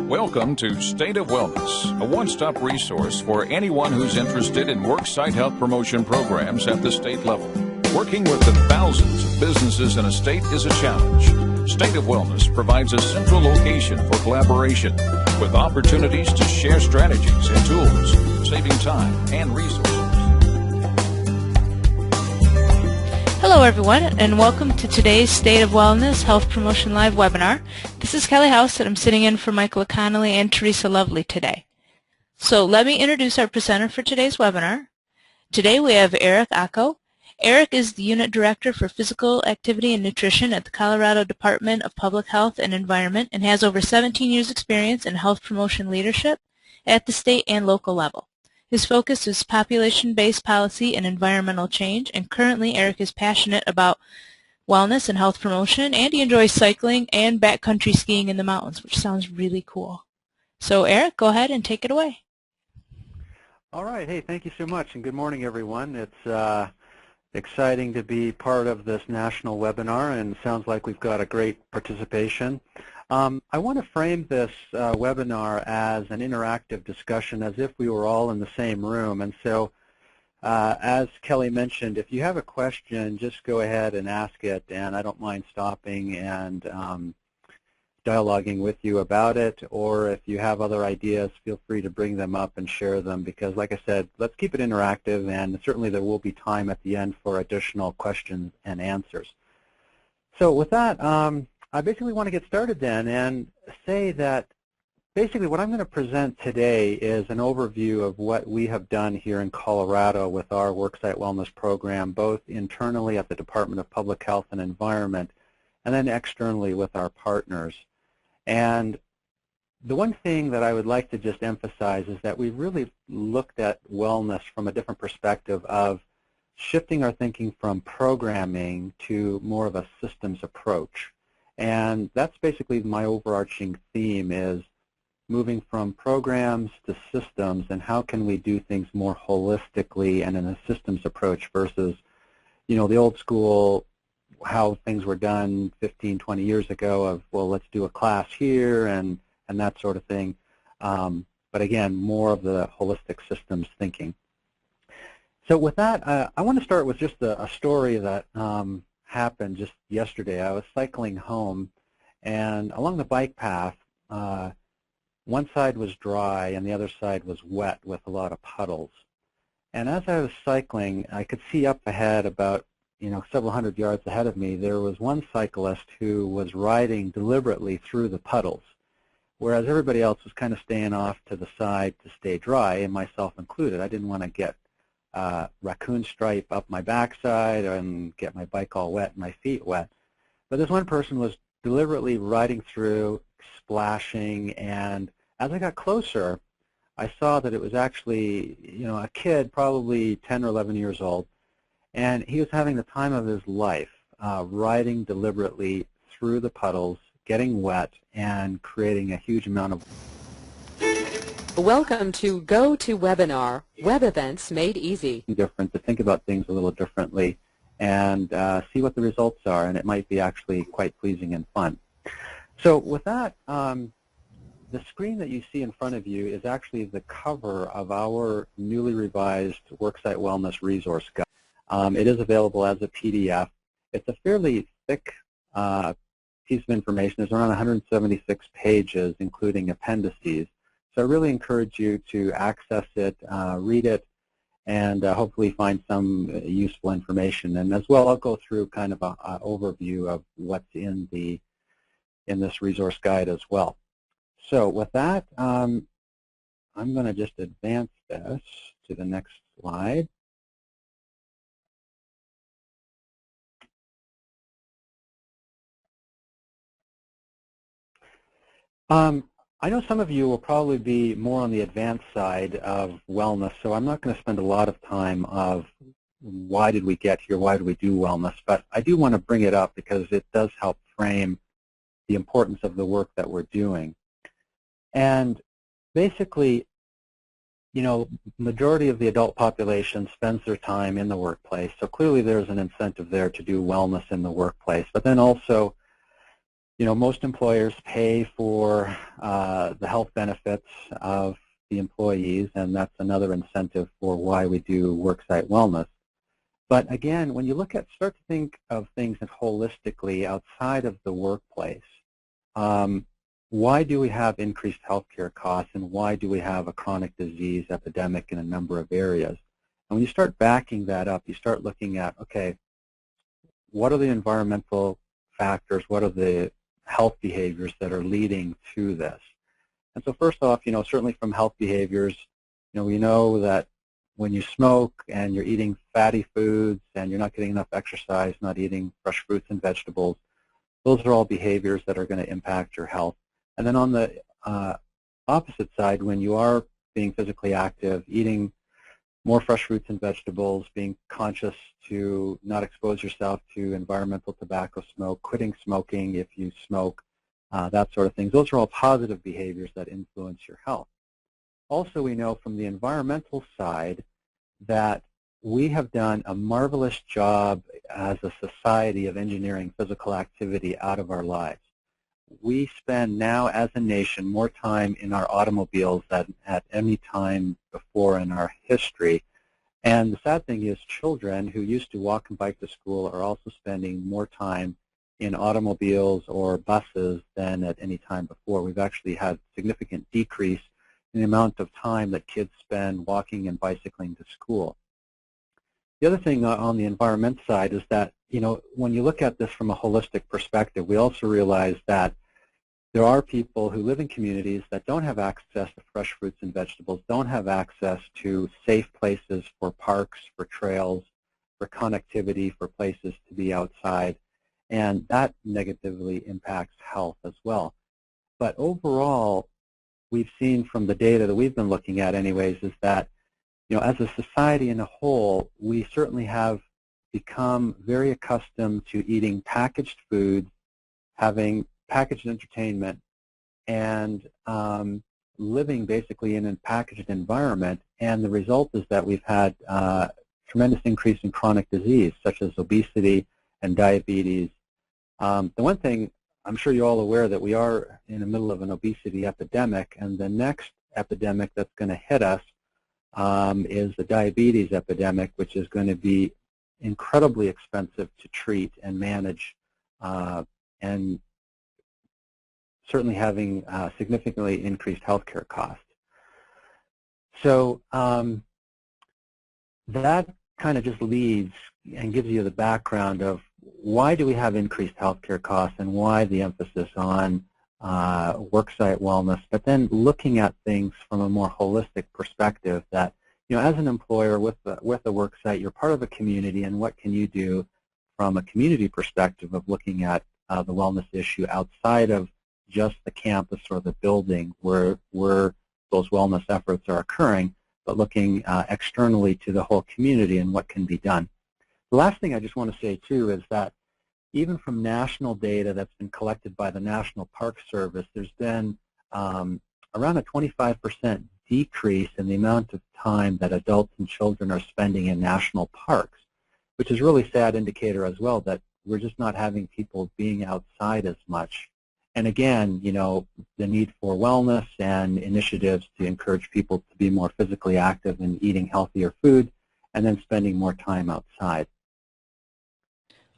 Welcome to State of Wellness, a one-stop resource for anyone who's interested in worksite health promotion programs at the state level. Working with the thousands of businesses in a state is a challenge. State of Wellness provides a central location for collaboration with opportunities to share strategies and tools, saving time and resources. Hello everyone, and welcome to today's State of Wellness Health Promotion Live webinar. This is Kelly House, and I'm sitting in for Michael Connolly and Teresa Lovely today. So let me introduce our presenter for today's webinar. Today we have Eric Acko. Eric is the Unit Director for Physical Activity and Nutrition at the Colorado Department of Public Health and Environment and has over 17 years experience in health promotion leadership at the state and local level. His focus is population-based policy and environmental change, and currently Eric is passionate about wellness and health promotion, and he enjoys cycling and backcountry skiing in the mountains, which sounds really cool. So Eric, go ahead and take it away. All right. Hey, thank you so much, and good morning, everyone. It's exciting to be part of this national webinar, and it sounds like we've got a great participation. I want to frame this webinar as an interactive discussion, as if we were all in the same room. And so, as Kelly mentioned, if you have a question, just go ahead and ask it, and I don't mind stopping and dialoguing with you about it. Or if you have other ideas, feel free to bring them up and share them, because, like I said, let's keep it interactive, and certainly there will be time at the end for additional questions and answers. So with that, I basically want to get started then and say that basically what I'm going to present today is an overview of what we have done here in Colorado with our Worksite Wellness program, both internally at the Department of Public Health and Environment and then externally with our partners. And the one thing that I would like to just emphasize is that we really looked at wellness from a different perspective of shifting our thinking from programming to more of a systems approach. And that's basically my overarching theme, is moving from programs to systems, and how can we do things more holistically and in a systems approach versus, you know, the old school, how things were done 15, 20 years ago of, well, let's do a class here and that sort of thing. But again, more of the holistic systems thinking. So with that, I want to start with just a story that happened just yesterday. I was cycling home, and along the bike path, one side was dry and the other side was wet with a lot of puddles. And as I was cycling, I could see up ahead, about several hundred yards ahead of me, there was one cyclist who was riding deliberately through the puddles, whereas everybody else was kind of staying off to the side to stay dry, and myself included. I didn't want to get raccoon stripe up my backside and get my bike all wet and my feet wet. But this one person was deliberately riding through, splashing, and as I got closer, I saw that it was actually, a kid, probably 10 or 11 years old, and he was having the time of his life, riding deliberately through the puddles, getting wet, and creating a huge amount of... Welcome to GoToWebinar, Web Events Made Easy. Different, to think about things a little differently and see what the results are, and it might be actually quite pleasing and fun. So with that, the screen that you see in front of you is actually the cover of our newly revised Worksite Wellness Resource Guide. It is available as a PDF. It's a fairly thick piece of information. There's around 176 pages, including appendices. So I really encourage you to access it, read it, and hopefully find some useful information. And as well, I'll go through kind of an overview of what's in this resource guide as well. So with that, I'm going to just advance this to the next slide. I know some of you will probably be more on the advanced side of wellness, so I'm not going to spend a lot of time of why did we get here, why do we do wellness, but I do want to bring it up because it does help frame the importance of the work that we're doing. And basically, majority of the adult population spends their time in the workplace, so clearly there's an incentive there to do wellness in the workplace, but then also most employers pay for the health benefits of the employees, and that's another incentive for why we do worksite wellness. But again, when you start to think of things holistically outside of the workplace, why do we have increased healthcare costs, and why do we have a chronic disease epidemic in a number of areas? And when you start backing that up, you start looking at, okay, what are the environmental factors, what are the health behaviors that are leading to this? And so first off, certainly from health behaviors, we know that when you smoke and you're eating fatty foods and you're not getting enough exercise, not eating fresh fruits and vegetables, those are all behaviors that are going to impact your health. And then on the opposite side, when you are being physically active, eating more fresh fruits and vegetables, being conscious to not expose yourself to environmental tobacco smoke, quitting smoking if you smoke, that sort of thing. Those are all positive behaviors that influence your health. Also, we know from the environmental side that we have done a marvelous job as a society of engineering physical activity out of our lives. We spend now as a nation more time in our automobiles than at any time before in our history. And the sad thing is children who used to walk and bike to school are also spending more time in automobiles or buses than at any time before. We've actually had significant decrease in the amount of time that kids spend walking and bicycling to school. The other thing on the environment side is that, when you look at this from a holistic perspective, we also realize that there are people who live in communities that don't have access to fresh fruits and vegetables, don't have access to safe places for parks, for trails, for connectivity, for places to be outside, and that negatively impacts health as well. But overall, we've seen from the data that we've been looking at anyways is that, as a society in a whole, we certainly have become very accustomed to eating packaged food, having packaged entertainment, and living basically in a packaged environment. And the result is that we've had tremendous increase in chronic disease, such as obesity and diabetes. The one thing, I'm sure you're all aware that we are in the middle of an obesity epidemic, and the next epidemic that's going to hit us is the diabetes epidemic, which is going to be incredibly expensive to treat and manage, and certainly having significantly increased healthcare costs. So that kind of just leads and gives you the background of why do we have increased healthcare costs and why the emphasis on worksite wellness, but then looking at things from a more holistic perspective that, as an employer with a worksite, you're part of a community, and what can you do from a community perspective of looking at the wellness issue outside of just the campus or the building where those wellness efforts are occurring, but looking externally to the whole community and what can be done. The last thing I just want to say, too, is that even from national data that's been collected by the National Park Service, there's been around a 25% decrease in the amount of time that adults and children are spending in national parks, which is a really sad indicator as well that we're just not having people being outside as much. And again, the need for wellness and initiatives to encourage people to be more physically active and eating healthier food, and then spending more time outside.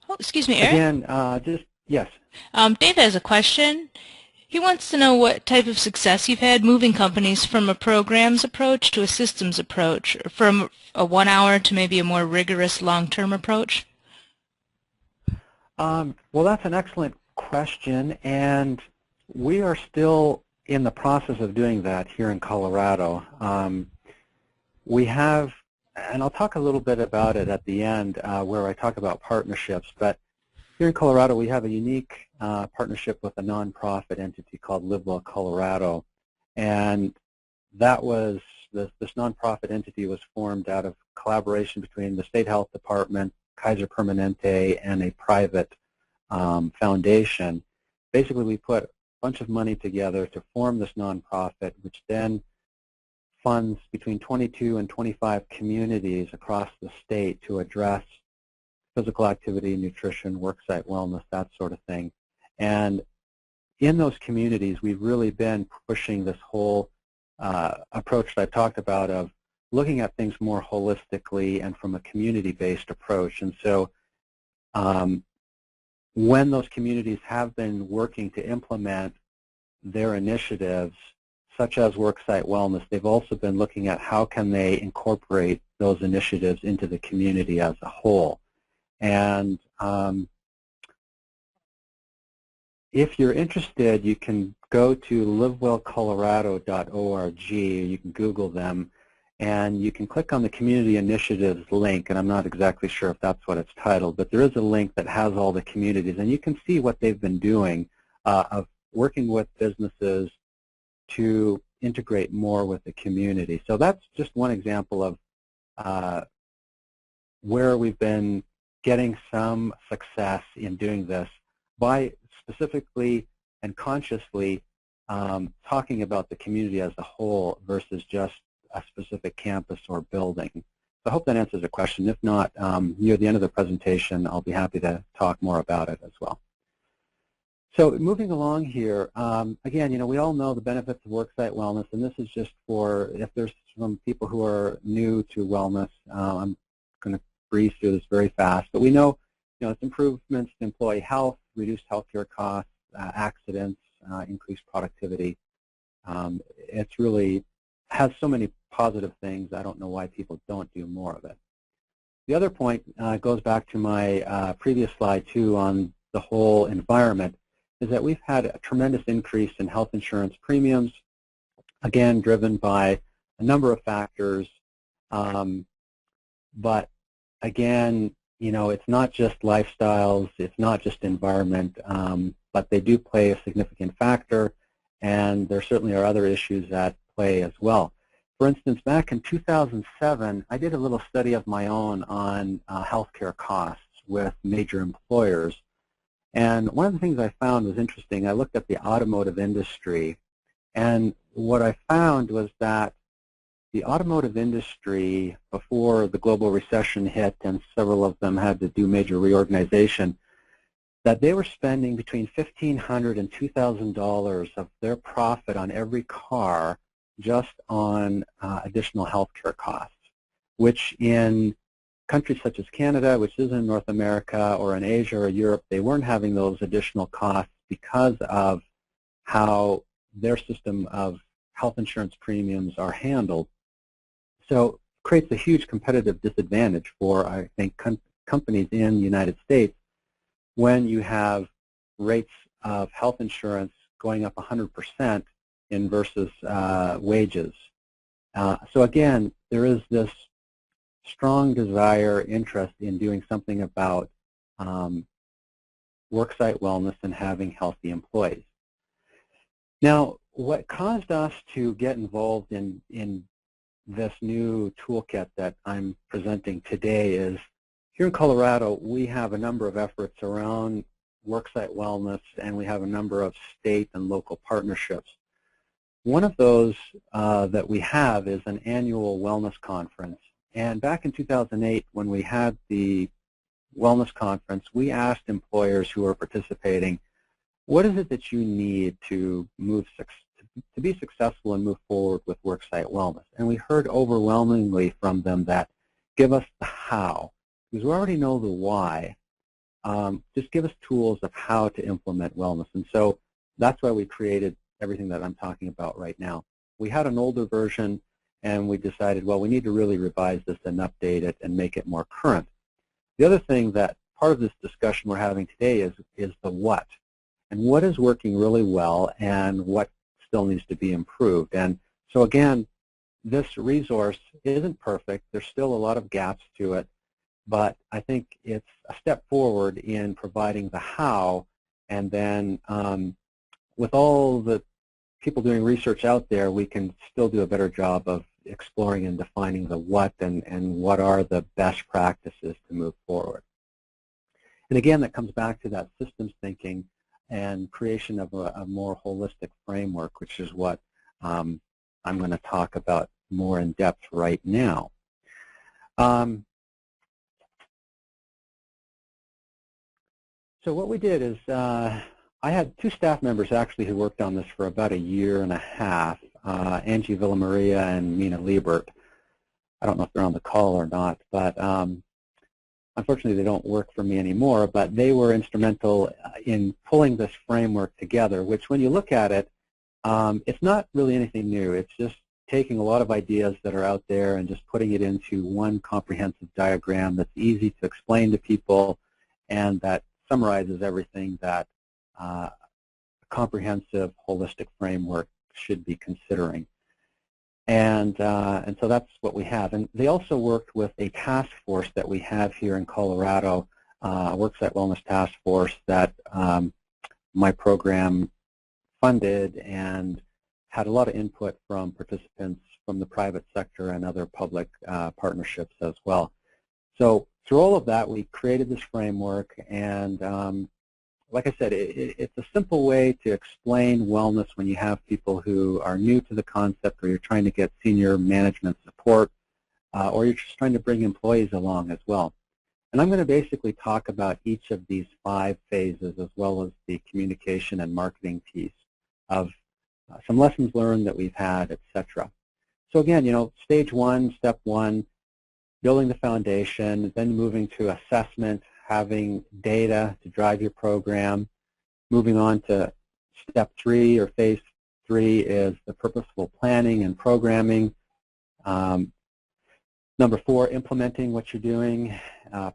Oh, excuse me, Eric? Again, yes. Dave has a question. He wants to know what type of success you've had moving companies from a programs approach to a systems approach, or from a 1 hour to maybe a more rigorous long-term approach. Well, that's an excellent question, and we are still in the process of doing that here in Colorado. We have, and I'll talk a little bit about it at the end where I talk about partnerships, but here in Colorado we have a unique partnership with a nonprofit entity called Live Well Colorado, and that was, this nonprofit entity was formed out of collaboration between the State Health Department, Kaiser Permanente, and a private foundation. Basically, we put a bunch of money together to form this nonprofit, which then funds between 22 and 25 communities across the state to address physical activity, nutrition, worksite wellness, that sort of thing. And in those communities, we've really been pushing this whole approach that I've talked about of looking at things more holistically and from a community-based approach. And so when those communities have been working to implement their initiatives, such as Worksite Wellness, they've also been looking at how can they incorporate those initiatives into the community as a whole. And if you're interested, you can go to livewellcolorado.org. You can Google them, and you can click on the Community Initiatives link, and I'm not exactly sure if that's what it's titled, but there is a link that has all the communities, and you can see what they've been doing of working with businesses to integrate more with the community. So that's just one example of where we've been getting some success in doing this by specifically and consciously talking about the community as a whole versus just a specific campus or building. So I hope that answers the question. If not, near the end of the presentation, I'll be happy to talk more about it as well. So moving along here, again, we all know the benefits of worksite wellness, and this is just for if there's some people who are new to wellness. I'm going to breeze through this very fast, but we know, it's improvements to employee health, reduced healthcare costs, accidents, increased productivity. It's really has so many positive things. I don't know why people don't do more of it. The other point goes back to my previous slide too on the whole environment, is that we've had a tremendous increase in health insurance premiums, again driven by a number of factors, but again, it's not just lifestyles, it's not just environment, but they do play a significant factor, and there certainly are other issues at play as well. For instance, back in 2007, I did a little study of my own on healthcare costs with major employers. And one of the things I found was interesting. I looked at the automotive industry, and what I found was that the automotive industry, before the global recession hit and several of them had to do major reorganization, that they were spending between $1,500 and $2,000 of their profit on every car just on additional healthcare costs, which in countries such as Canada, which is in North America, or in Asia or Europe, they weren't having those additional costs because of how their system of health insurance premiums are handled. So it creates a huge competitive disadvantage for, I think, companies in the United States when you have rates of health insurance going up 100% in versus wages. So again, there is this strong desire, interest in doing something about worksite wellness and having healthy employees. Now, what caused us to get involved in this new toolkit that I'm presenting today is here in Colorado, we have a number of efforts around worksite wellness, and we have a number of state and local partnerships. One of those that we have is an annual wellness conference. And back in 2008, when we had the wellness conference, we asked employers who were participating, what is it that you need to be successful and move forward with worksite wellness? And we heard overwhelmingly from them that give us the how, because we already know the why. Just give us tools of how to implement wellness. And so that's why we created everything that I'm talking about right now. We had an older version, and we decided, well, we need to really revise this and update it and make it more current. The other thing that part of this discussion we're having today is the what. And what is working really well and what still needs to be improved. And so again, this resource isn't perfect. There's still a lot of gaps to it, but I think it's a step forward in providing the how, and then with all the people doing research out there, we can still do a better job of exploring and defining the what and what are the best practices to move forward. And again, that comes back to that systems thinking and creation of a more holistic framework, which is what I'm going to talk about more in depth right now. So what we did is I had two staff members actually who worked on this for about a year and a half, Angie Villamaria and Mina Liebert. I don't know if they're on the call or not, but unfortunately they don't work for me anymore, but they were instrumental in pulling this framework together, which when you look at it, it's not really anything new. It's just taking a lot of ideas that are out there and just putting it into one comprehensive diagram that's easy to explain to people and that summarizes everything that a comprehensive, holistic framework should be considering. And so that's what we have. And they also worked with a task force that we have here in Colorado, a Worksite Wellness Task Force that my program funded and had a lot of input from participants from the private sector and other public partnerships as well. So through all of that, we created this framework, and like I said, it's a simple way to explain wellness when you have people who are new to the concept, or you're trying to get senior management support, or you're just trying to bring employees along as well. And I'm going to basically talk about each of these 5 phases, as well as the communication and marketing piece of some lessons learned that we've had, etc. So again, stage 1, step 1, building the foundation, then moving to assessment, having data to drive your program. Moving on to step 3, or phase 3, is the purposeful planning and programming. Number 4, implementing what you're doing,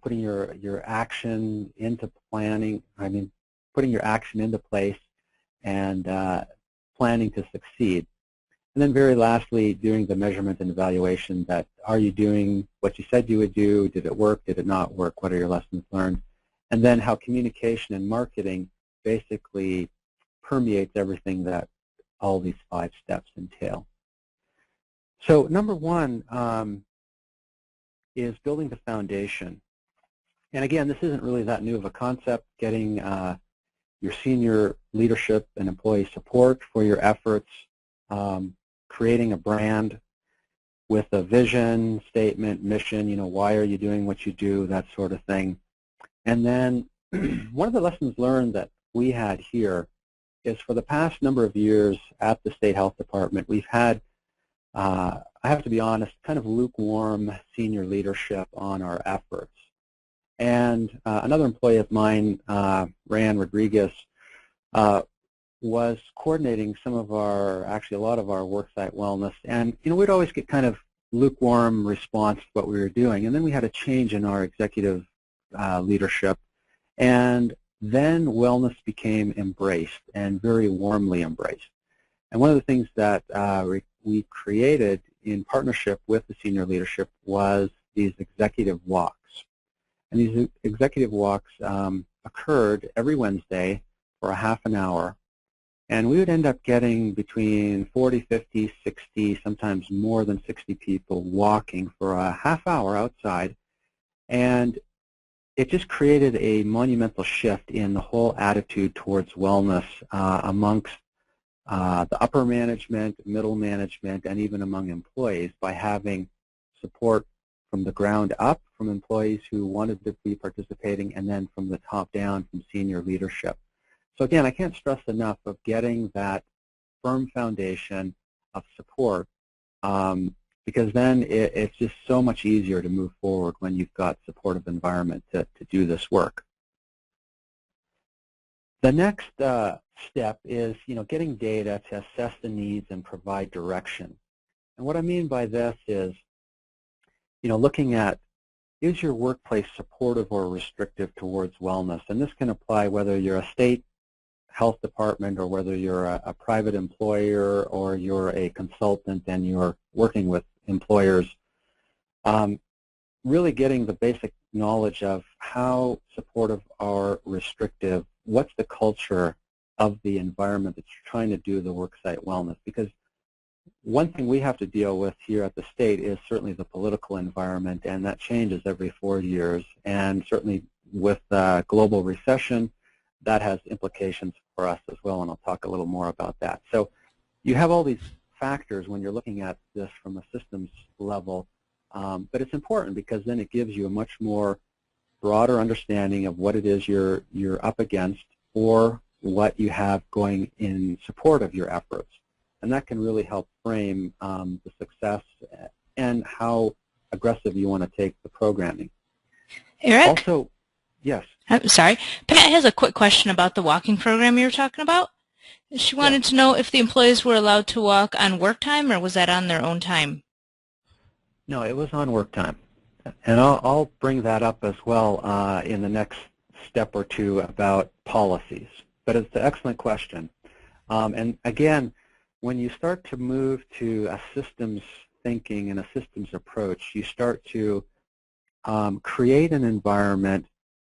putting your action into planning, putting your action into place and planning to succeed. And then very lastly, doing the measurement and evaluation, that are you doing what you said you would do? Did it work? Did it not work? What are your lessons learned? And then how communication and marketing basically permeates everything that all these 5 steps entail. So number 1 is building the foundation. And again, this isn't really that new of a concept, getting your senior leadership and employee support for your efforts, creating a brand with a vision, statement, mission, why are you doing what you do, that sort of thing. And then one of the lessons learned that we had here is, for the past number of years at the State Health Department, we've had, I have to be honest, kind of lukewarm senior leadership on our efforts. And another employee of mine, Ryan Rodriguez, was coordinating some of actually a lot of our worksite wellness, and we'd always get kind of lukewarm response to what we were doing. And then we had a change in our executive leadership, and then wellness became embraced, and very warmly embraced. And one of the things that we created in partnership with the senior leadership was these executive walks. And these executive walks occurred every Wednesday for a half an hour. And we would end up getting between 40, 50, 60, sometimes more than 60 people walking for a half hour outside. And it just created a monumental shift in the whole attitude towards wellness amongst the upper management, middle management, and even among employees, by having support from the ground up from employees who wanted to be participating, and then from the top down from senior leadership. So again, I can't stress enough of getting that firm foundation of support, because then it's just so much easier to move forward when you've got supportive environment to do this work. The next step is getting data to assess the needs and provide direction. And what I mean by this is looking at, is your workplace supportive or restrictive towards wellness? And this can apply whether you're a state health department, or whether you're a private employer, or you're a consultant and you're working with employers. Really getting the basic knowledge of how supportive or restrictive, what's the culture of the environment that you're trying to do the worksite wellness. Because one thing we have to deal with here at the state is certainly the political environment, and that changes every 4 years. And certainly with global recession, that has implications for us as well, and I'll talk a little more about that. So you have all these factors when you're looking at this from a systems level, but it's important because then it gives you a much more broader understanding of what it is you're up against, or what you have going in support of your efforts. And that can really help frame the success and how aggressive you want to take the programming. Eric? Also, yes. I'm sorry. Pat has a quick question about the walking program you were talking about. She wanted to know if the employees were allowed to walk on work time, or was that on their own time? No, it was on work time. And I'll bring that up as well in the next step or two about policies. But it's an excellent question. And again, when you start to move to a systems thinking and a systems approach, you start to create an environment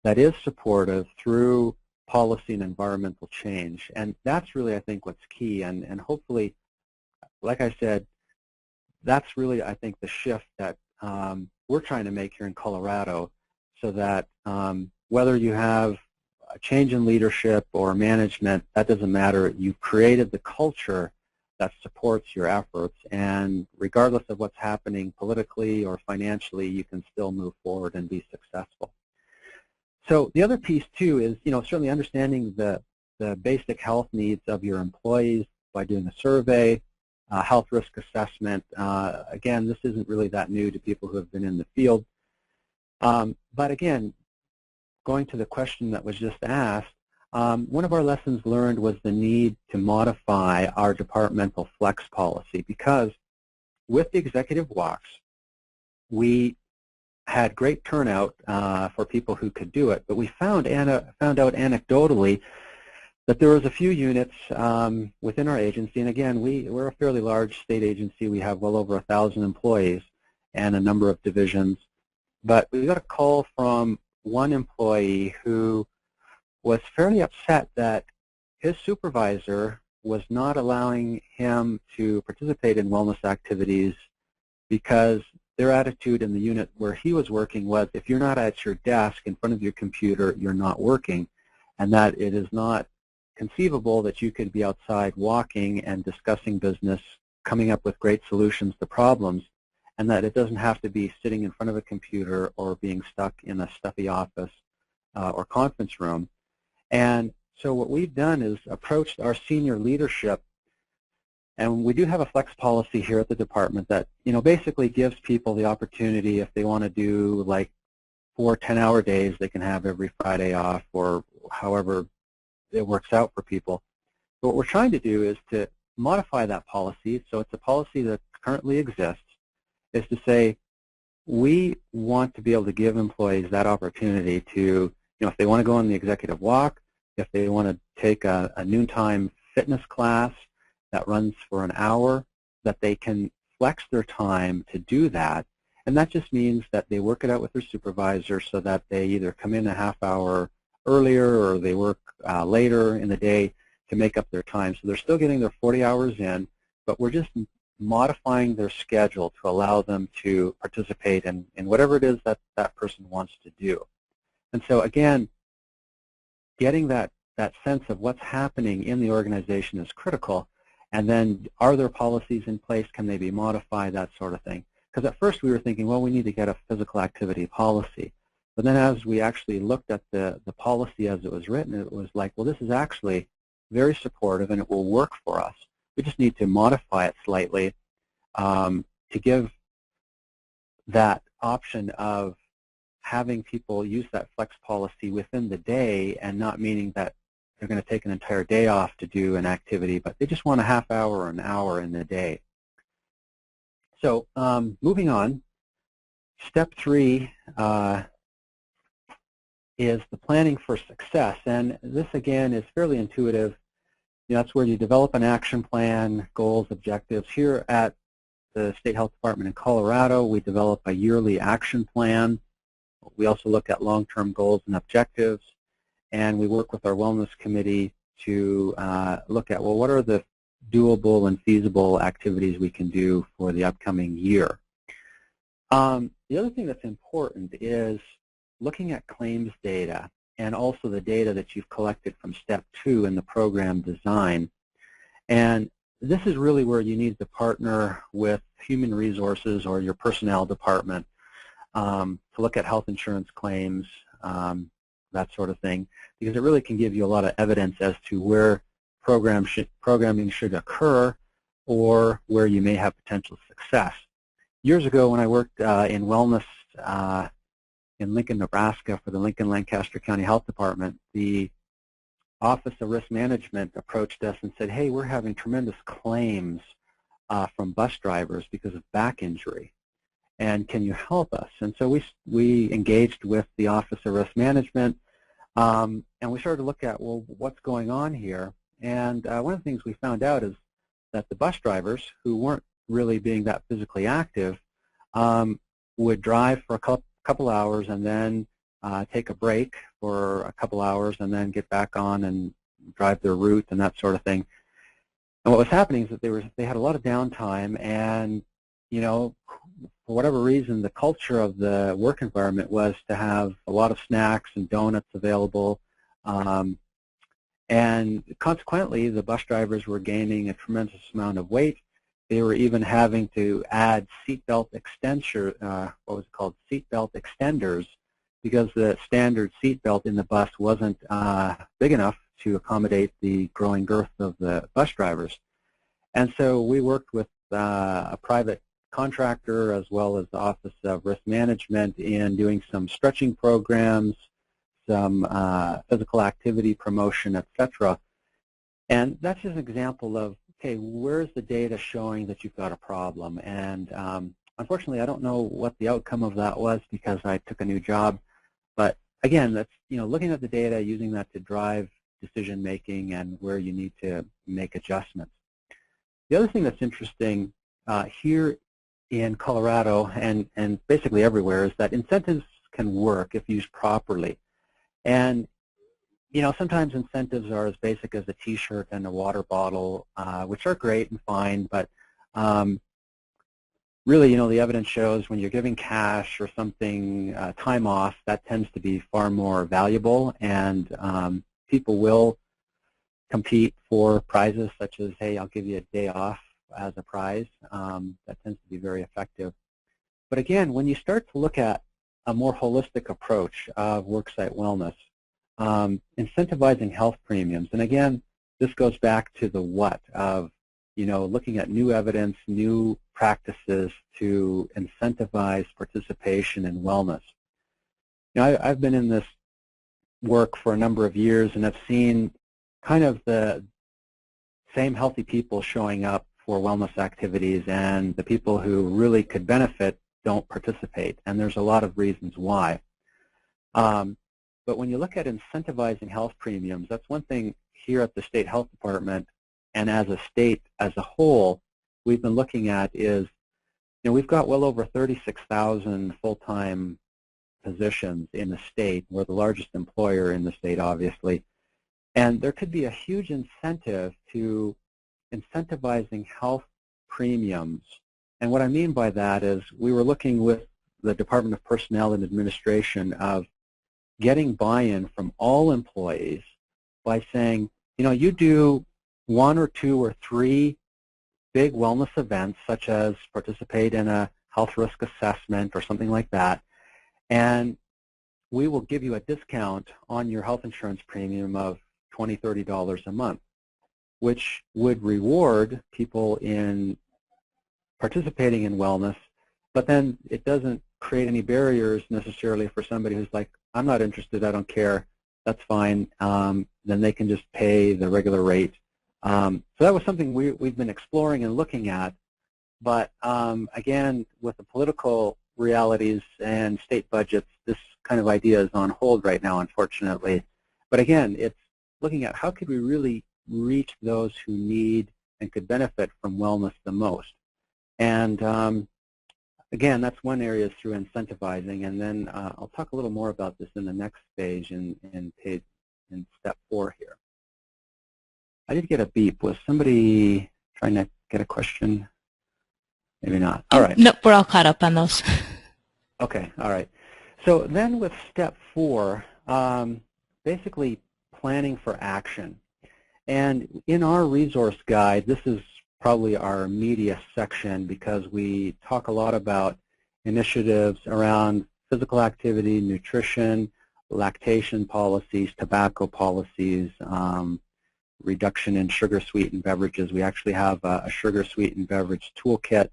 that is supportive through policy and environmental change. And that's really, I think, what's key. And hopefully, like I said, that's really, I think, the shift that we're trying to make here in Colorado, so that whether you have a change in leadership or management, that doesn't matter. You've created the culture that supports your efforts, and regardless of what's happening politically or financially, you can still move forward and be successful. So the other piece, too, is certainly understanding the basic health needs of your employees by doing a survey, health risk assessment. Again, this isn't really that new to people who have been in the field. But again, going to the question that was just asked, one of our lessons learned was the need to modify our departmental flex policy, because with the executive walks, we had great turnout for people who could do it, but we found out anecdotally that there was a few units within our agency, and again, we're a fairly large state agency. We have well over 1,000 employees and a number of divisions, but we got a call from one employee who was fairly upset that his supervisor was not allowing him to participate in wellness activities because their attitude in the unit where he was working was, if you're not at your desk in front of your computer, you're not working, and that it is not conceivable that you could be outside walking and discussing business, coming up with great solutions to problems, and that it doesn't have to be sitting in front of a computer or being stuck in a stuffy office or conference room. And so what we've done is approached our senior leadership, and we do have a flex policy here at the department that basically gives people the opportunity, if they want to do like 4 10-hour days, they can have every Friday off, or however it works out for people. But what we're trying to do is to modify that policy, so it's a policy that currently exists, is to say we want to be able to give employees that opportunity to, if they want to go on the executive walk, if they want to take a noontime fitness class that runs for an hour, that they can flex their time to do that. And that just means that they work it out with their supervisor, so that they either come in a half hour earlier or they work later in the day to make up their time. So they're still getting their 40 hours in, but we're just modifying their schedule to allow them to participate in whatever it is that that person wants to do. And so again, getting that sense of what's happening in the organization is critical. And then, are there policies in place? Can they be modified? That sort of thing. Because at first we were thinking, well, we need to get a physical activity policy. But then as we actually looked at the policy as it was written, it was like, well, this is actually very supportive and it will work for us. We just need to modify it slightly to give that option of having people use that flex policy within the day, and not meaning that they're going to take an entire day off to do an activity, but they just want a half hour or an hour in the day. So moving on, step 3 is the planning for success. And this, again, is fairly intuitive. That's where you develop an action plan, goals, objectives. Here at the State Health Department in Colorado, we develop a yearly action plan. We also look at long-term goals and objectives, and we work with our wellness committee to look at, well, what are the doable and feasible activities we can do for the upcoming year. The other thing that's important is looking at claims data, and also the data that you've collected from step 2 in the program design. And this is really where you need to partner with human resources or your personnel department to look at health insurance claims, that sort of thing, because it really can give you a lot of evidence as to where programming should occur or where you may have potential success. Years ago when I worked in wellness in Lincoln, Nebraska for the Lincoln-Lancaster County Health Department, the Office of Risk Management approached us and said, hey, we're having tremendous claims from bus drivers because of back injury, and can you help us? And so we engaged with the Office of Risk Management, and we started to look at, well, what's going on here? And one of the things we found out is that the bus drivers, who weren't really being that physically active, would drive for a couple hours and then take a break for a couple hours and then get back on and drive their route and that sort of thing. And what was happening is that they had a lot of downtime, and for whatever reason, the culture of the work environment was to have a lot of snacks and donuts available, and consequently, the bus drivers were gaining a tremendous amount of weight. They were even having to add seatbelt extenders, because the standard seatbelt in the bus wasn't big enough to accommodate the growing girth of the bus drivers. And so we worked with a private contractor as well as the Office of Risk Management in doing some stretching programs, some physical activity promotion, etc. And that's just an example of, okay, where's the data showing that you've got a problem? And unfortunately, I don't know what the outcome of that was because I took a new job. But again, that's looking at the data, using that to drive decision making and where you need to make adjustments. The other thing that's interesting here in Colorado and basically everywhere is that incentives can work if used properly. And sometimes incentives are as basic as a T-shirt and a water bottle, which are great and fine, but really, the evidence shows when you're giving cash or something, time off, that tends to be far more valuable, and people will compete for prizes such as, hey, I'll give you a day off as a prize. That tends to be very effective. But again, when you start to look at a more holistic approach of worksite wellness, incentivizing health premiums, and again, this goes back to the what of, looking at new evidence, new practices to incentivize participation in wellness. I've been in this work for a number of years, and I've seen kind of the same healthy people showing up for wellness activities, and the people who really could benefit don't participate, and there's a lot of reasons why. But when you look at incentivizing health premiums, that's one thing here at the State Health Department, and as a state as a whole, we've been looking at is, we've got well over 36,000 full-time positions in the state. We're the largest employer in the state, obviously. And there could be a huge incentive to incentivizing health premiums. And what I mean by that is we were looking with the Department of Personnel and Administration of getting buy-in from all employees by saying, you do 1 or 2 or 3 big wellness events, such as participate in a health risk assessment or something like that, and we will give you a discount on your health insurance premium of $20, $30 a month, which would reward people in participating in wellness, but then it doesn't create any barriers necessarily for somebody who's like, I'm not interested, I don't care, that's fine, then they can just pay the regular rate. So that was something we've been exploring and looking at, but again, with the political realities and state budgets, this kind of idea is on hold right now, unfortunately. But again, it's looking at how could we really reach those who need and could benefit from wellness the most. And again, that's one area is through incentivizing, and then I'll talk a little more about this in the next page in step 4 here. I did get a beep. Was somebody trying to get a question? Maybe not. All right. Nope, we're all caught up on those. Okay, all right. So then with step 4, basically planning for action. And in our resource guide, this is probably our media section because we talk a lot about initiatives around physical activity, nutrition, lactation policies, tobacco policies, reduction in sugar-sweetened beverages. We actually have a sugar-sweetened beverage toolkit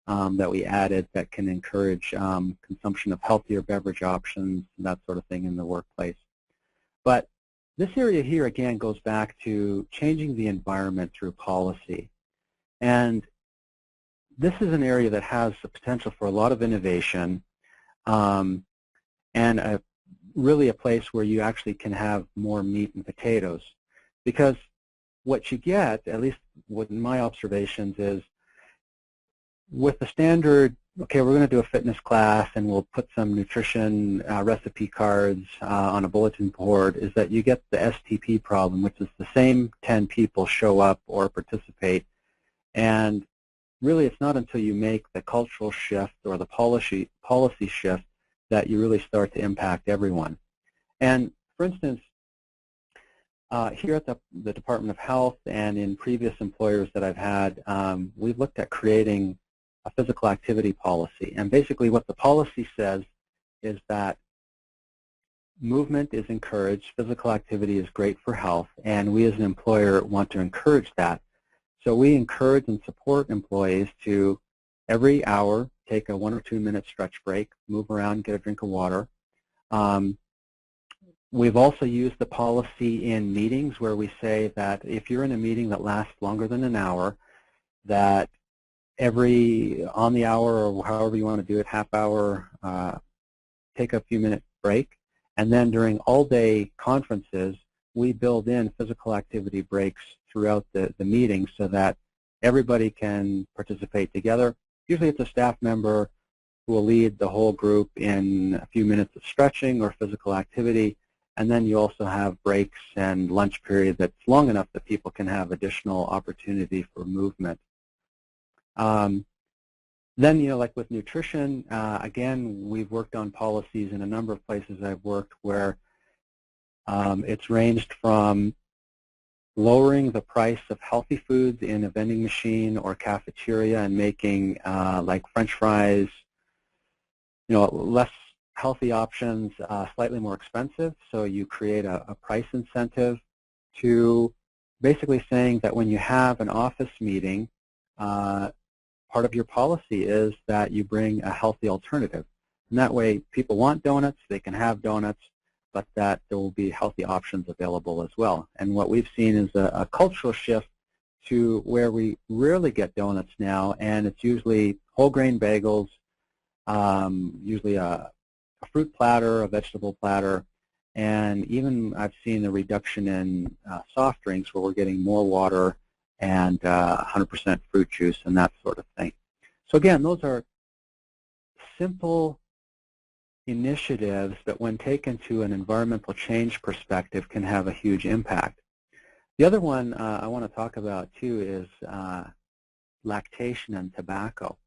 that we added that can encourage consumption of healthier beverage options, that sort of thing in the workplace. But this area here, again, goes back to changing the environment through policy. And this is an area that has the potential for a lot of innovation and really a place where you actually can have more meat and potatoes. Because what you get, at least with my observations, is with the standard, okay, we're going to do a fitness class and we'll put some nutrition recipe cards on a bulletin board, is that you get the STP problem, which is the same 10 people show up or participate. And really it's not until you make the cultural shift or the policy shift that you really start to impact everyone. And for instance, here at the Department of Health and in previous employers that I've had, we've looked at creating a physical activity policy. And basically what the policy says is that movement is encouraged, physical activity is great for health, and we as an employer want to encourage that. So we encourage and support employees to every hour take a 1 or 2 minute stretch break, move around, get a drink of water. We've also used the policy in meetings where we say that if you're in a meeting that lasts longer than an hour, that on the hour or however you want to do it, half hour, take a few minute break. And then during all day conferences, we build in physical activity breaks throughout the meeting so that everybody can participate together. Usually it's a staff member who will lead the whole group in a few minutes of stretching or physical activity. And then you also have breaks and lunch period that's long enough that people can have additional opportunity for movement. Then, like with nutrition, again, we've worked on policies in a number of places I've worked where it's ranged from lowering the price of healthy foods in a vending machine or cafeteria and making like French fries, less healthy options slightly more expensive, so you create a price incentive, to basically saying that when you have an office meeting, part of your policy is that you bring a healthy alternative. And that way people want donuts, they can have donuts, but that there will be healthy options available as well. And what we've seen is a cultural shift to where we rarely get donuts now, and it's usually whole grain bagels, usually a fruit platter, a vegetable platter, and even I've seen a reduction in soft drinks where we're getting more water and 100% fruit juice and that sort of thing. So again, those are simple initiatives that when taken to an environmental change perspective can have a huge impact. The other one I want to talk about too is lactation and tobacco.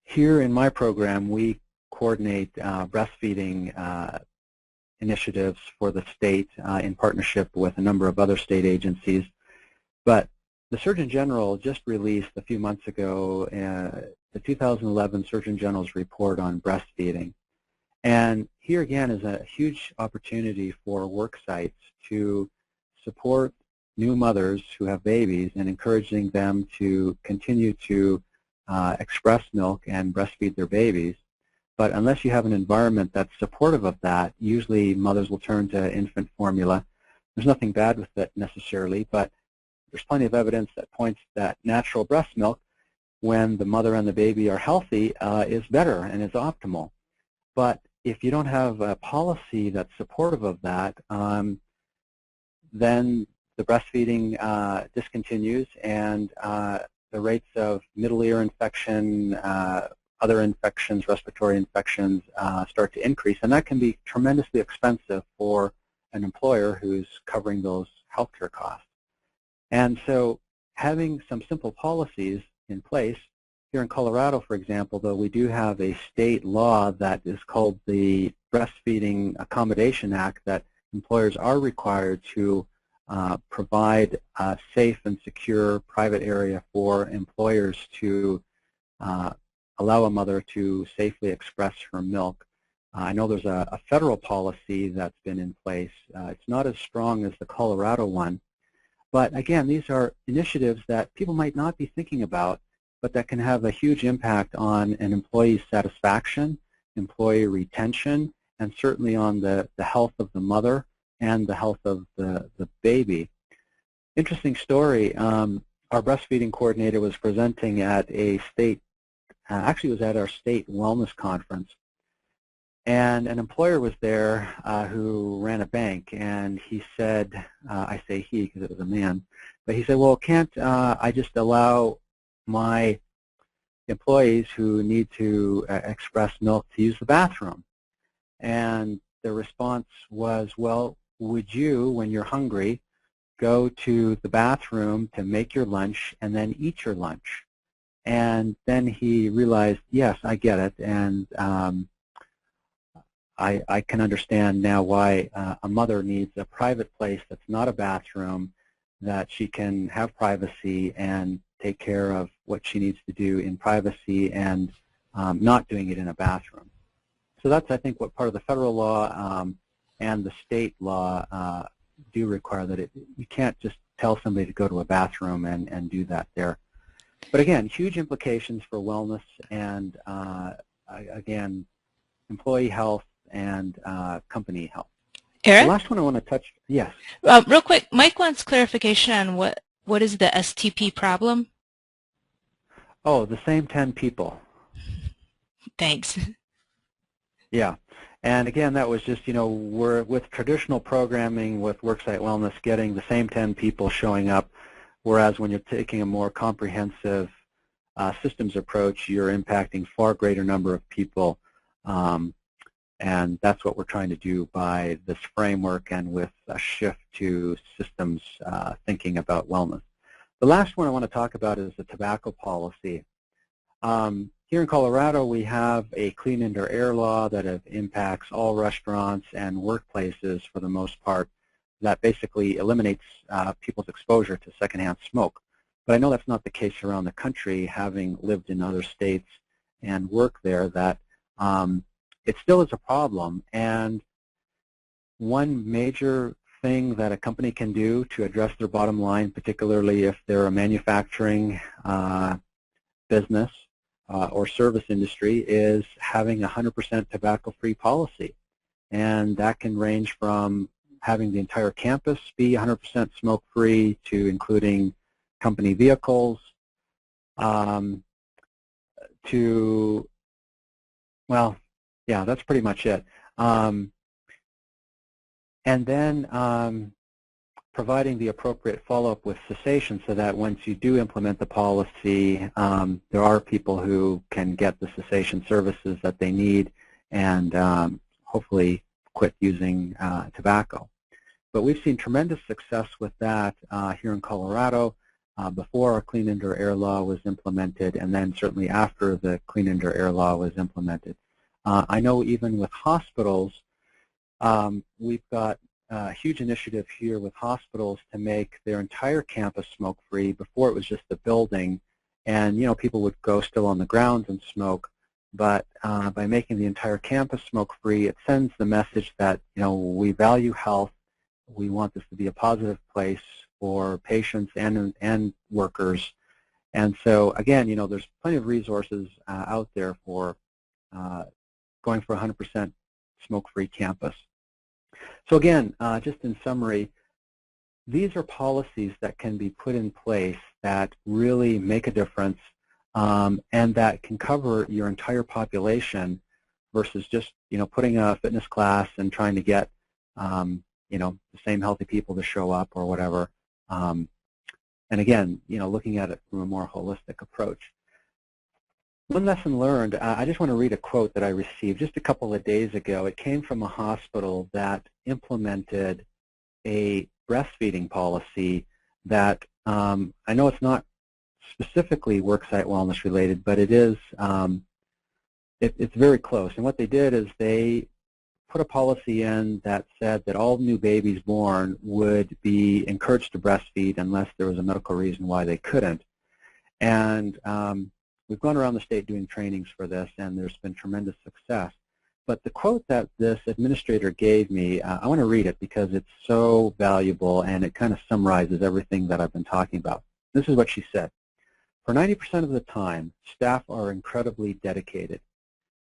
Here in my program, we coordinate breastfeeding initiatives for the state in partnership with a number of other state agencies. But the Surgeon General just released a few months ago the 2011 Surgeon General's report on breastfeeding. And here again is a huge opportunity for worksites to support new mothers who have babies and encouraging them to continue to express milk and breastfeed their babies. But unless you have an environment that's supportive of that, usually mothers will turn to infant formula. There's nothing bad with it necessarily, but there's plenty of evidence that points that natural breast milk, when the mother and the baby are healthy, is better and is optimal. But if you don't have a policy that's supportive of that, then the breastfeeding discontinues, and the rates of middle ear infection, other infections, respiratory infections start to increase, and that can be tremendously expensive for an employer who's covering those healthcare costs. And so having some simple policies in place, here in Colorado, for example, though, we do have a state law that is called the Breastfeeding Accommodation Act, that employers are required to provide a safe and secure private area for employers to allow a mother to safely express her milk I know there's a federal policy that's been in place. It's not as strong as the Colorado one. But again, these are initiatives that people might not be thinking about, but that can have a huge impact on an employee's satisfaction, employee retention, and certainly on the health of the mother and the health of the baby. Interesting story, our breastfeeding coordinator was presenting at a state, actually it was at our state wellness conference, and an employer was there who ran a bank, and he said, I say he because it was a man, but he said, well, can't I just allow my employees who need to express milk to use the bathroom? And the response was, well, would you, when you're hungry, go to the bathroom to make your lunch and then eat your lunch? And then he realized, yes, I get it, and I can understand now why a mother needs a private place that's not a bathroom, that she can have privacy and take care of what she needs to do in privacy and not doing it in a bathroom. So that's, I think, what part of the federal law and the state law do require, that you can't just tell somebody to go to a bathroom and do that there. But again, huge implications for wellness and, again, employee health and company health. Eric? The last one I want to touch, yes. Real quick, Mike wants clarification on what is the STP problem? Oh, the same 10 people. Thanks. Yeah. And again, that was just, we're with traditional programming with Worksite Wellness getting the same 10 people showing up, whereas when you're taking a more comprehensive systems approach, you're impacting far greater number of people. And that's what we're trying to do by this framework and with a shift to systems thinking about wellness. The last one I want to talk about is the tobacco policy. Here in Colorado, we have a clean indoor air law that impacts all restaurants and workplaces for the most part, that basically eliminates people's exposure to secondhand smoke. But I know that's not the case around the country, having lived in other states and worked there, that it still is a problem. And one major thing that a company can do to address their bottom line, particularly if they're a manufacturing business or service industry, is having a 100% tobacco-free policy. And that can range from having the entire campus be 100% smoke-free to including company vehicles to, well, yeah, that's pretty much it. And then providing the appropriate follow-up with cessation, so that once you do implement the policy, there are people who can get the cessation services that they need and hopefully quit using tobacco. But we've seen tremendous success with that here in Colorado before our Clean Indoor Air Law was implemented, and then certainly after the Clean Indoor Air Law was implemented. I know even with hospitals, we've got a huge initiative here with hospitals to make their entire campus smoke-free. Before it was just the building, and people would go still on the grounds and smoke. But by making the entire campus smoke-free, it sends the message that we value health. We want this to be a positive place for patients and workers. And so again, there's plenty of resources out there for going for 100% smoke-free campus. So again, just in summary, these are policies that can be put in place that really make a difference and that can cover your entire population versus just putting a fitness class and trying to get the same healthy people to show up or whatever. And again, looking at it from a more holistic approach. One lesson learned, I just want to read a quote that I received just a couple of days ago. It came from a hospital that implemented a breastfeeding policy that I know it's not specifically worksite wellness related, but it is, it's very close. And what they did is they put a policy in that said that all new babies born would be encouraged to breastfeed unless there was a medical reason why they couldn't. And we've gone around the state doing trainings for this, and there's been tremendous success. But the quote that this administrator gave me, I want to read it because it's so valuable and it kind of summarizes everything that I've been talking about. This is what she said. For 90% of the time, staff are incredibly dedicated.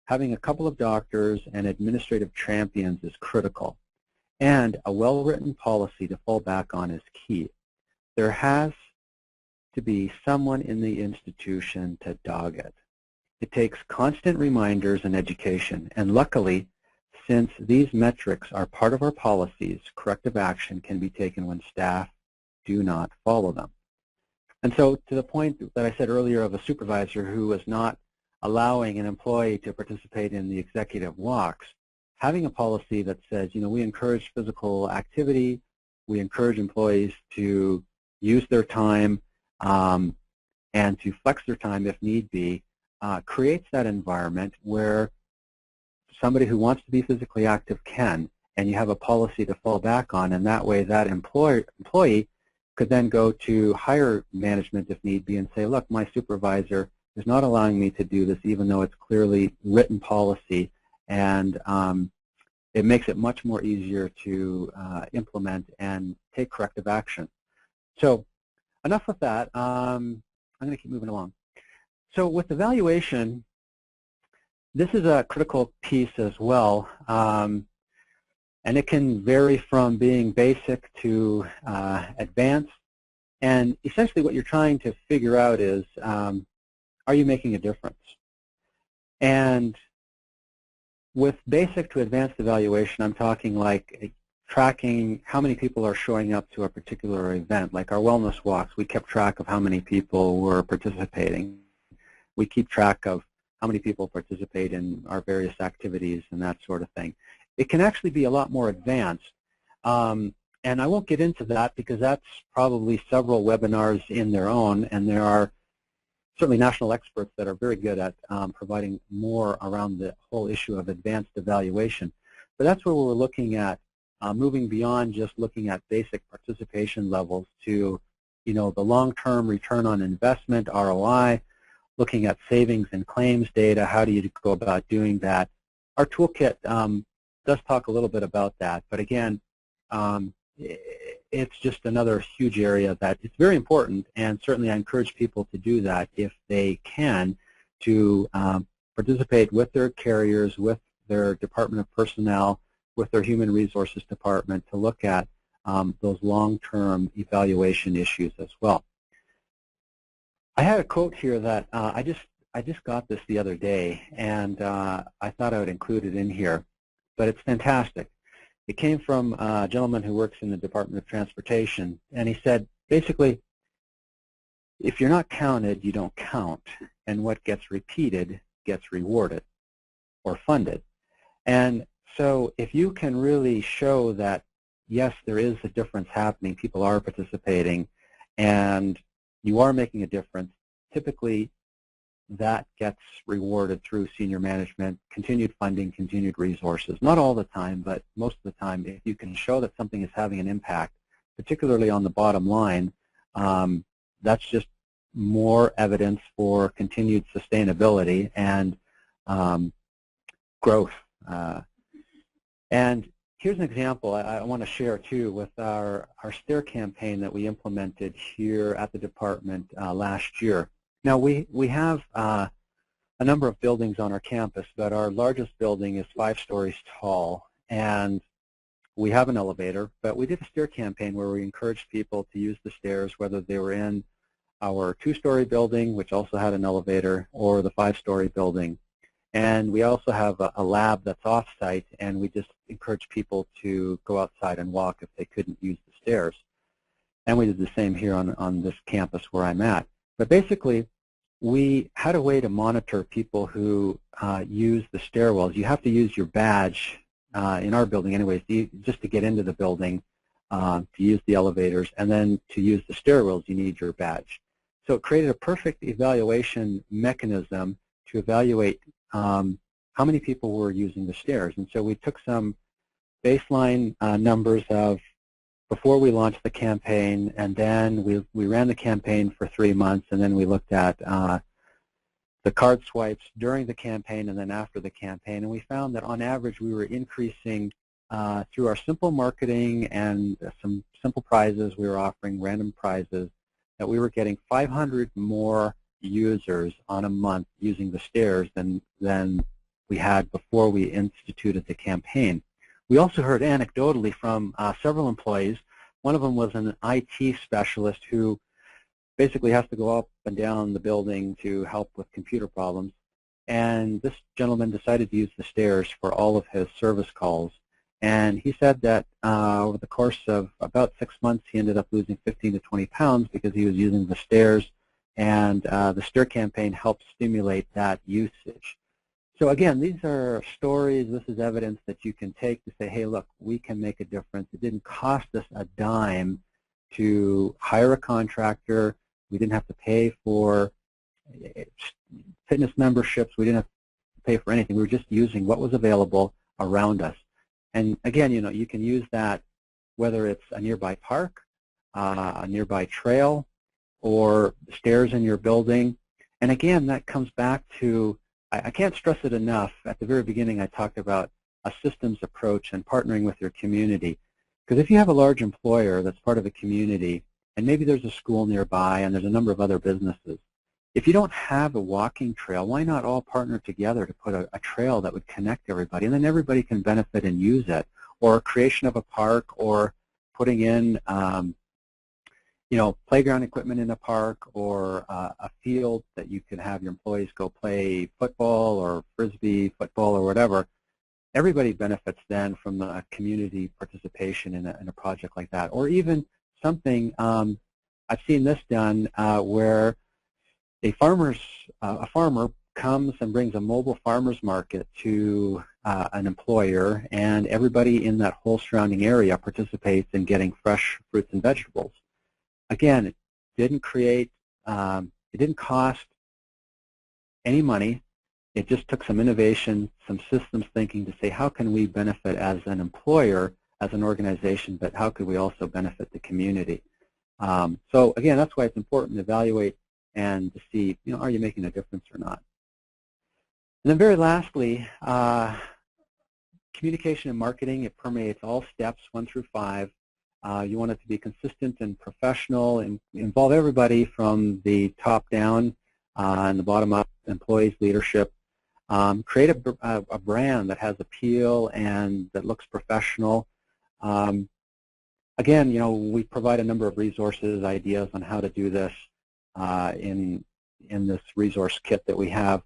Having a couple of doctors and administrative champions is critical, and a well-written policy to fall back on is key. There has to be someone in the institution to dog it. It takes constant reminders and education, and luckily, since these metrics are part of our policies, corrective action can be taken when staff do not follow them. And so to the point that I said earlier of a supervisor who was not allowing an employee to participate in the executive walks, having a policy that says, we encourage physical activity, we encourage employees to use their time and to flex their time if need be, creates that environment where somebody who wants to be physically active can, and you have a policy to fall back on, and that way that employee could then go to higher management if need be and say, look, my supervisor is not allowing me to do this even though it's clearly written policy, and it makes it much more easier to implement and take corrective action. So enough with that. I'm going to keep moving along. So with evaluation, this is a critical piece as well, and it can vary from being basic to advanced. And essentially what you're trying to figure out is, are you making a difference? And with basic to advanced evaluation, I'm talking like tracking how many people are showing up to a particular event. Like our wellness walks, we kept track of how many people were participating. We keep track of how many people participate in our various activities and that sort of thing. It can actually be a lot more advanced. And I won't get into that because that's probably several webinars in their own, and there are certainly national experts that are very good at providing more around the whole issue of advanced evaluation. But that's where we're looking at moving beyond just looking at basic participation levels to, the long-term return on investment, ROI, looking at savings and claims data. How do you go about doing that? Our toolkit does talk a little bit about that, but again, it's just another huge area that it's very important, and certainly I encourage people to do that if they can, to participate with their carriers, with their Department of Personnel, with their Human Resources Department to look at those long-term evaluation issues as well. I had a quote here that I just got this the other day, and I thought I would include it in here, but it's fantastic. It came from a gentleman who works in the Department of Transportation, and he said, basically, if you're not counted, you don't count, and what gets repeated gets rewarded or funded. And so if you can really show that, yes, there is a difference happening, people are participating, and you are making a difference, typically that gets rewarded through senior management, continued funding, continued resources. Not all the time, but most of the time, if you can show that something is having an impact, particularly on the bottom line, that's just more evidence for continued sustainability and growth. And here's an example I want to share too with our STAIR campaign that we implemented here at the department last year. Now we have a number of buildings on our campus, but our largest building is 5 stories tall, and we have an elevator, but we did a STAIR campaign where we encouraged people to use the stairs whether they were in our 2-story building, which also had an elevator, or the 5-story building. And we also have a lab that's off-site, and we just encourage people to go outside and walk if they couldn't use the stairs. And we did the same here on this campus where I'm at. But basically, we had a way to monitor people who use the stairwells. You have to use your badge, in our building anyways, just to get into the building, to use the elevators, and then to use the stairwells you need your badge. So it created a perfect evaluation mechanism to evaluate how many people were using the stairs. And so we took some baseline numbers of before we launched the campaign, and then we ran the campaign for 3 months, and then we looked at the the card swipes during the campaign and then after the campaign, and we found that on average we were increasing through our simple marketing and some simple prizes. We were offering random prizes, that we were getting 500 more users on a month using the stairs than we had before we instituted the campaign. We also heard anecdotally from several employees. One of them was an IT specialist who basically has to go up and down the building to help with computer problems. And this gentleman decided to use the stairs for all of his service calls. And he said that over the course of about 6 months, he ended up losing 15 to 20 pounds because he was using the stairs, and the stair campaign helped stimulate that usage. So again, these are stories. This is evidence that you can take to say, hey, look, we can make a difference. It didn't cost us a dime to hire a contractor. We didn't have to pay for fitness memberships. We didn't have to pay for anything. We were just using what was available around us. And again, you can use that whether it's a nearby park, a nearby trail, or stairs in your building. And again, that comes back to, I can't stress it enough, at the very beginning I talked about a systems approach and partnering with your community. Because if you have a large employer that's part of a community, and maybe there's a school nearby and there's a number of other businesses, if you don't have a walking trail, why not all partner together to put a trail that would connect everybody, and then everybody can benefit and use it, or creation of a park, or putting in playground equipment in a park, or a field that you can have your employees go play football or frisbee football or whatever. Everybody benefits then from a community participation in a project like that. Or even something, I've seen this done where a farmer comes and brings a mobile farmer's market to an employer, and everybody in that whole surrounding area participates in getting fresh fruits and vegetables. Again, it didn't cost any money. It just took some innovation, some systems thinking to say, how can we benefit as an employer, as an organization, but how could we also benefit the community? So again, that's why it's important to evaluate and to see, are you making a difference or not? And then very lastly, communication and marketing, it permeates all steps 1 through 5. You want it to be consistent and professional and involve everybody from the top down and the bottom up, employees, leadership. Create a brand that has appeal and that looks professional. Again, we provide a number of resources, ideas on how to do this in this resource kit that we have.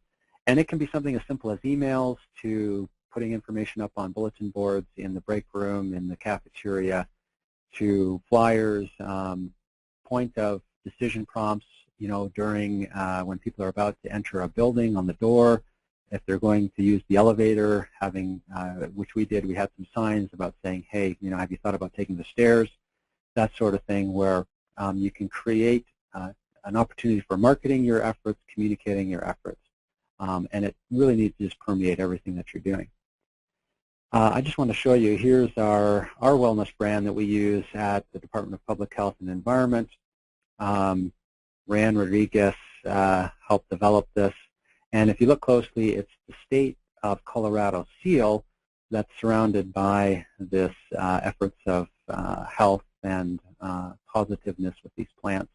And it can be something as simple as emails to putting information up on bulletin boards in the break room, in the cafeteria, to flyers, point of decision prompts, during when people are about to enter a building on the door. If they're going to use the elevator, which we did, we had some signs about saying, hey, have you thought about taking the stairs? That sort of thing, where you can create an opportunity for marketing your efforts, communicating your efforts. And it really needs to just permeate everything that you're doing. I just want to show you, here's our wellness brand that we use at the Department of Public Health and Environment. Ran Rodriguez helped develop this. And if you look closely, it's the state of Colorado seal that's surrounded by this efforts of health and positiveness with these plants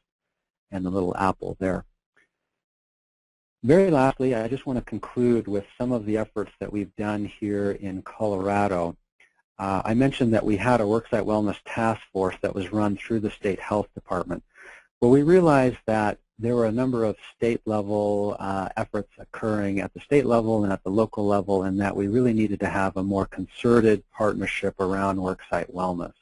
and the little apple there. Very lastly, I just want to conclude with some of the efforts that we've done here in Colorado. I mentioned that we had a Worksite Wellness Task Force that was run through the State Health Department. Well, we realized that there were a number of state-level efforts occurring at the state level and at the local level, and that we really needed to have a more concerted partnership around worksite wellness.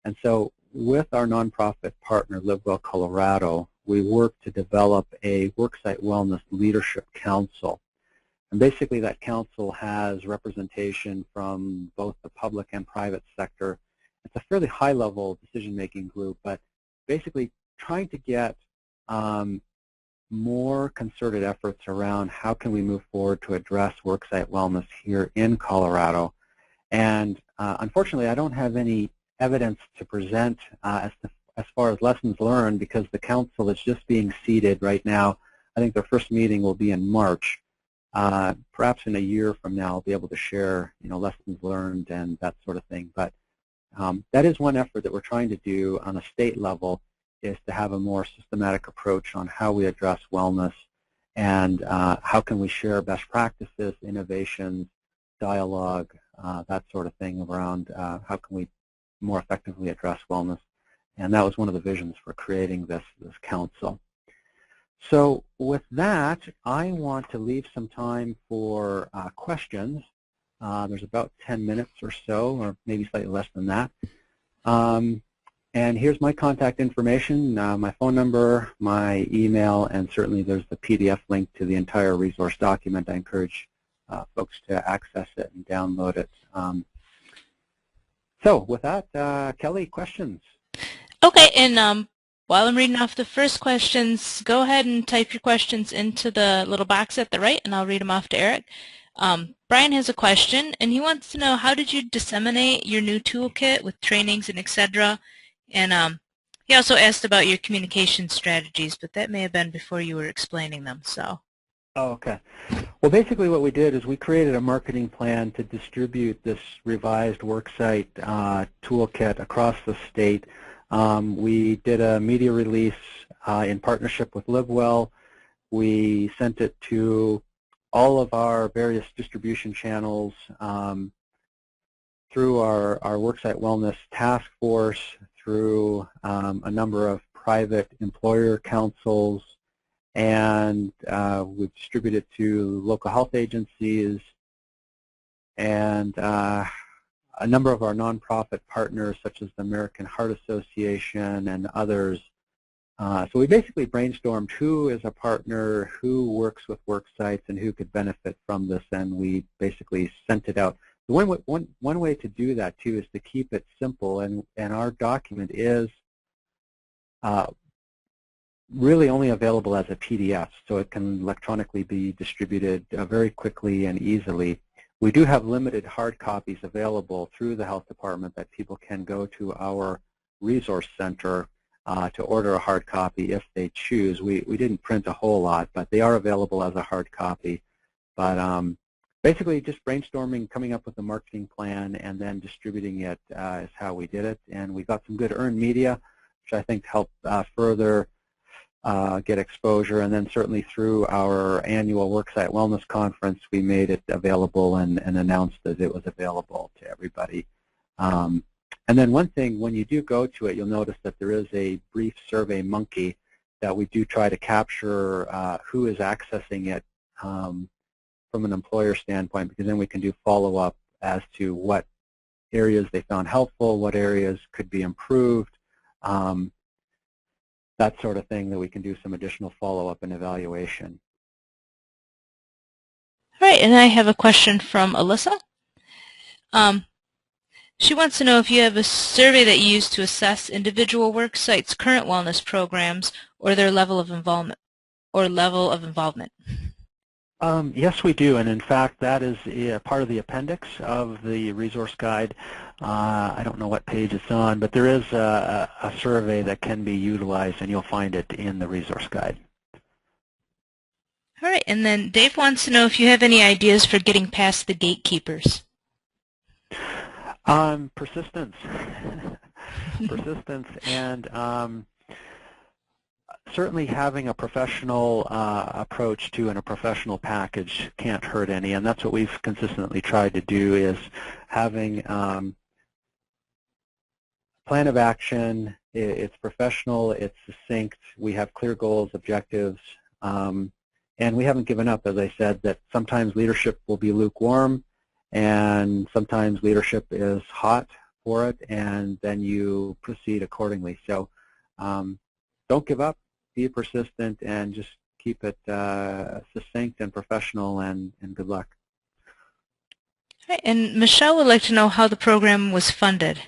And so with our nonprofit partner, LiveWell Colorado, we worked to develop a Worksite Wellness Leadership Council. And basically that council has representation from both the public and private sector. It's a fairly high-level decision-making group, but basically trying to get more concerted efforts around how can we move forward to address worksite wellness here in Colorado. And unfortunately, I don't have any evidence to present as far as lessons learned, because the council is just being seated right now. I think their first meeting will be in March. Perhaps in a year from now, I'll be able to share, lessons learned and that sort of thing. But that is one effort that we're trying to do on a state level, is to have a more systematic approach on how we address wellness and how can we share best practices, innovations, dialogue, that sort of thing around how can we more effectively address wellness. And that was one of the visions for creating this council. So with that, I want to leave some time for questions. There's about 10 minutes or so, or maybe slightly less than that. And here's my contact information, my phone number, my email, and certainly there's the PDF link to the entire resource document. I encourage folks to access it and download it. So with that, Kelly, questions? Okay, and while I'm reading off the first questions, go ahead and type your questions into the little box at the right, and I'll read them off to Eric. Brian has a question, and he wants to know, how did you disseminate your new toolkit with trainings and etc.? And he also asked about your communication strategies, but that may have been before you were explaining them. So. Oh, okay. Well, basically what we did is we created a marketing plan to distribute this revised worksite toolkit across the state. We did a media release in partnership with LiveWell. We sent it to all of our various distribution channels through our Worksite Wellness Task Force, through a number of private employer councils, and we've distributed to local health agencies and a number of our nonprofit partners, such as the American Heart Association and others. So we basically brainstormed who is a partner, who works with worksites, and who could benefit from this, and we basically sent it out. One way to do that, too, is to keep it simple, and our document is really only available as a PDF, so it can electronically be distributed very quickly and easily. We do have limited hard copies available through the health department that people can go to our resource center to order a hard copy if they choose. We didn't print a whole lot, but they are available as a hard copy. But basically just brainstorming, coming up with a marketing plan, and then distributing it is how we did it. And we got some good earned media, which I think helped further get exposure, and then certainly through our annual Worksite Wellness Conference, we made it available and announced that it was available to everybody. And then one thing, when you do go to it, you'll notice that there is a brief survey monkey that we do try to capture who is accessing it from an employer standpoint, because then we can do follow-up as to what areas they found helpful, what areas could be improved, that sort of thing, that we can do some additional follow-up and evaluation. All right, and I have a question from Alyssa. She wants to know if you have a survey that you use to assess individual work sites' current wellness programs or their level of involvement. Yes, we do, and in fact, that is part of the appendix of the resource guide. I don't know what page it's on, but there is a survey that can be utilized, and you'll find it in the resource guide. All right, and then Dave wants to know if you have any ideas for getting past the gatekeepers. Persistence. Persistence, and certainly having a professional approach to and a professional package can't hurt any, and that's what we've consistently tried to do, is having plan of action. It's professional, it's succinct, we have clear goals, objectives, and we haven't given up. As I said, that sometimes leadership will be lukewarm, and sometimes leadership is hot for it, and then you proceed accordingly. So don't give up, be persistent, and just keep it succinct and professional, and good luck. All right, and Michelle would like to know how the program was funded.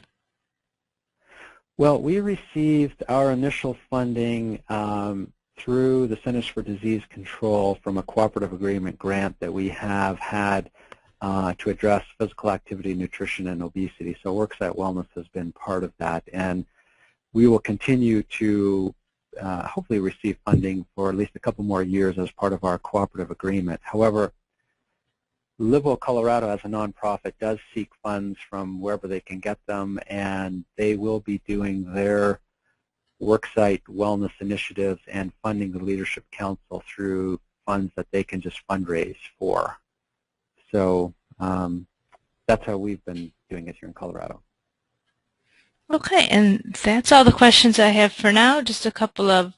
Well, we received our initial funding through the Centers for Disease Control from a cooperative agreement grant that we have had to address physical activity, nutrition, and obesity. So Worksite Wellness has been part of that, and we will continue to hopefully receive funding for at least a couple more years as part of our cooperative agreement. However, Livewell Colorado as a nonprofit does seek funds from wherever they can get them, and they will be doing their worksite wellness initiatives and funding the Leadership Council through funds that they can just fundraise for. So that's how we've been doing it here in Colorado. Okay, and that's all the questions I have for now. Just a couple of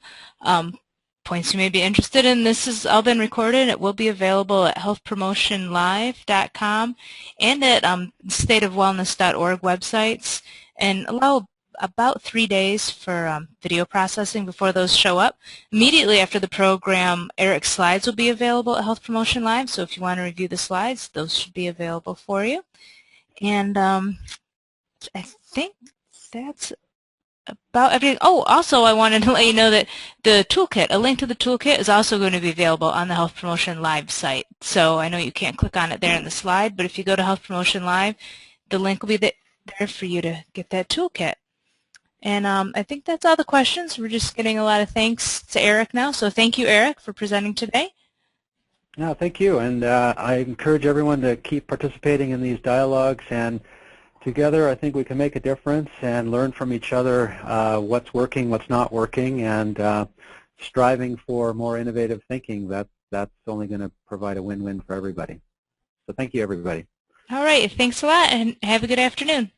points you may be interested in. This has all been recorded. It will be available at healthpromotionlive.com and at stateofwellness.org websites, and allow about 3 days for video processing before those show up. Immediately after the program, Eric's slides will be available at Health Promotion Live, so if you want to review the slides, those should be available for you. And I think that's about everything. Oh, also I wanted to let you know that the toolkit, a link to the toolkit, is also going to be available on the Health Promotion Live site. So I know you can't click on it there in the slide, but if you go to Health Promotion Live, the link will be there for you to get that toolkit. And I think that's all the questions. We're just getting a lot of thanks to Eric now. So thank you, Eric, for presenting today. No, thank you. And I encourage everyone to keep participating in these dialogues, and together I think we can make a difference and learn from each other what's working, what's not working, and striving for more innovative thinking. That's only going to provide a win-win for everybody. So thank you, everybody. All right. Thanks a lot, and have a good afternoon.